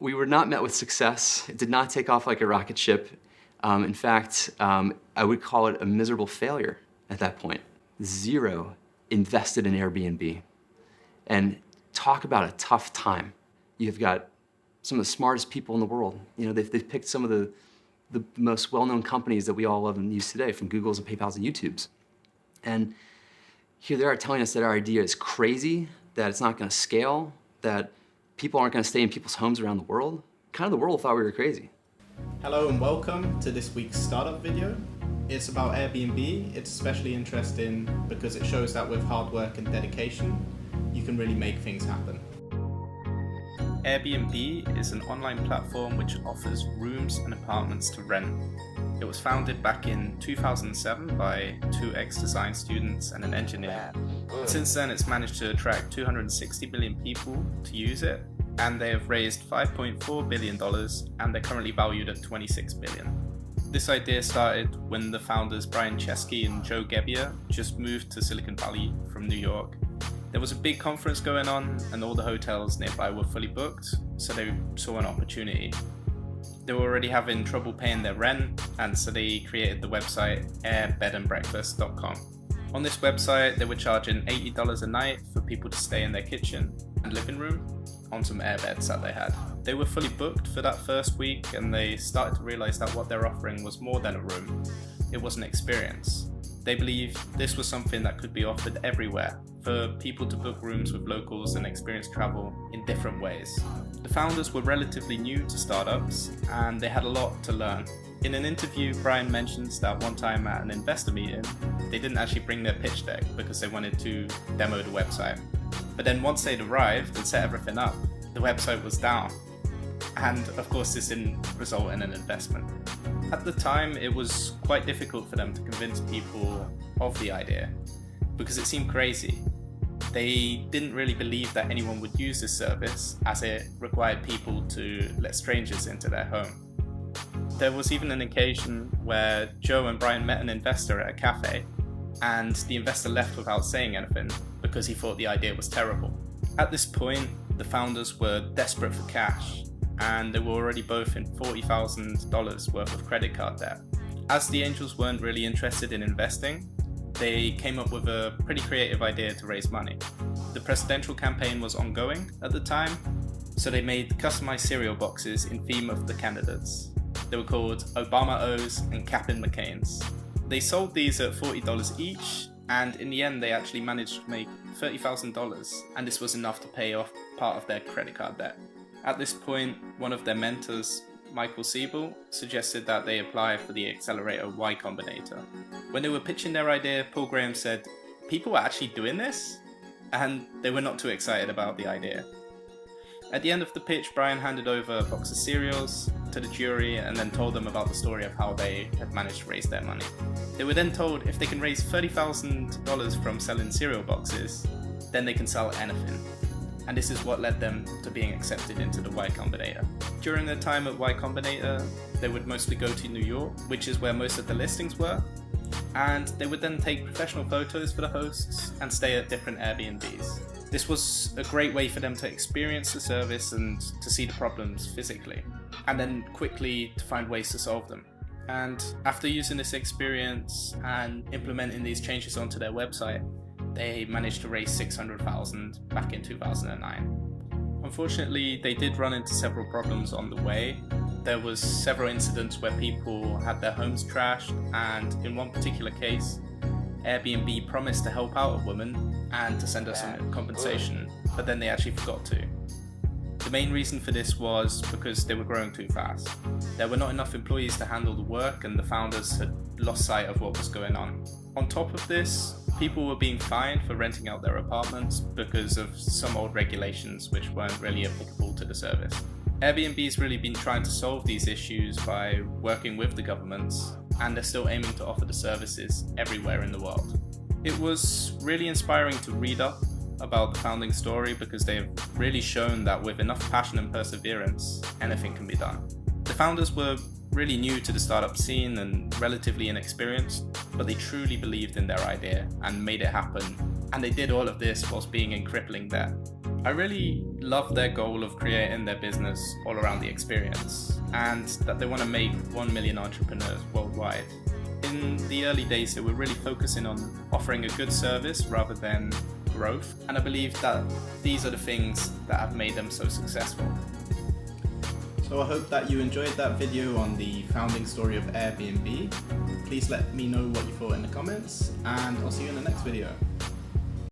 We were not met with success. It did not take off like a rocket ship. In fact, I would call it a miserable failure at that point. Zero invested in Airbnb. And talk about a tough time. You've got some of the smartest people in the world. You know, they've picked some of the most well-known companies that we all love and use today, from Googles and PayPals and YouTubes. And here they are telling us that our idea is crazy, that it's not gonna scale, that people aren't gonna stay in people's homes around the world. Kind of the world thought we were crazy. Hello and welcome to this week's startup video. It's about Airbnb. It's especially interesting because it shows that with hard work and dedication, you can really make things happen. Airbnb is an online platform which offers rooms and apartments to rent. It was founded back in 2007 by two ex-design students and an engineer. Since then, it's managed to attract 260 million people to use it, and they have raised $5.4 billion, and they're currently valued at $26 billion. This idea started when the founders Brian Chesky and Joe Gebbia just moved to Silicon Valley from New York. There was a big conference going on and all the hotels nearby were fully booked, so they saw an opportunity. They were already having trouble paying their rent, and so they created the website airbedandbreakfast.com. On this website, they were charging $80 a night for people to stay in their kitchen and living room on some airbeds that they had. They were fully booked for that first week, and they started to realize that what they're offering was more than a room. It was an experience. They believed this was something that could be offered everywhere, for people to book rooms with locals and experience travel in different ways. The founders were relatively new to startups, and they had a lot to learn. In an interview, Brian mentions that one time at an investor meeting, they didn't actually bring their pitch deck because they wanted to demo the website. But then once they'd arrived and set everything up, the website was down. And of course, this didn't result in an investment. At the time, it was quite difficult for them to convince people of the idea because it seemed crazy. They didn't really believe that anyone would use this service, as it required people to let strangers into their home. There was even an occasion where Joe and Brian met an investor at a cafe, and the investor left without saying anything because he thought the idea was terrible. At this point, the founders were desperate for cash, and they were already both in $40,000 worth of credit card debt. As the angels weren't really interested in investing, they came up with a pretty creative idea to raise money. The presidential campaign was ongoing at the time, so they made customized cereal boxes in theme of the candidates. They were called Obama O's and Cap'n McCain's. They sold these at $40 each, and in the end they actually managed to make $30,000, and this was enough to pay off part of their credit card debt. At this point, one of their mentors, Michael Siebel, suggested that they apply for the accelerator Y Combinator. When they were pitching their idea, Paul Graham said, "People are actually doing this?" And they were not too excited about the idea. At the end of the pitch, Brian handed over a box of cereals to the jury and then told them about the story of how they had managed to raise their money. They were then told if they can raise $30,000 from selling cereal boxes, then they can sell anything. And this is what led them to being accepted into the Y Combinator. During their time at Y Combinator, they would mostly go to New York, which is where most of the listings were, and they would then take professional photos for the hosts and stay at different Airbnbs. This was a great way for them to experience the service and to see the problems physically, and then quickly to find ways to solve them. And after using this experience and implementing these changes onto their website, they managed to raise $600,000 back in 2009. Unfortunately, they did run into several problems on the way. There was several incidents where people had their homes trashed, and in one particular case, Airbnb promised to help out a woman and to send her some compensation, but then they actually forgot to. The main reason for this was because they were growing too fast. There were not enough employees to handle the work, and the founders had lost sight of what was going on. On top of this, people were being fined for renting out their apartments because of some old regulations which weren't really applicable to the service. Airbnb's really been trying to solve these issues by working with the governments, and they're still aiming to offer the services everywhere in the world. It was really inspiring to read up about the founding story because they've really shown that with enough passion and perseverance, anything can be done. The founders were really new to the startup scene and relatively inexperienced, but they truly believed in their idea and made it happen. And they did all of this whilst being in crippling debt. I really love their goal of creating their business all around the experience, and that they want to make 1 million entrepreneurs worldwide. In the early days, they were really focusing on offering a good service rather than growth, and I believe that these are the things that have made them so successful. So I hope that you enjoyed that video on the founding story of Airbnb. Please let me know what you thought in the comments, and I'll see you in the next video.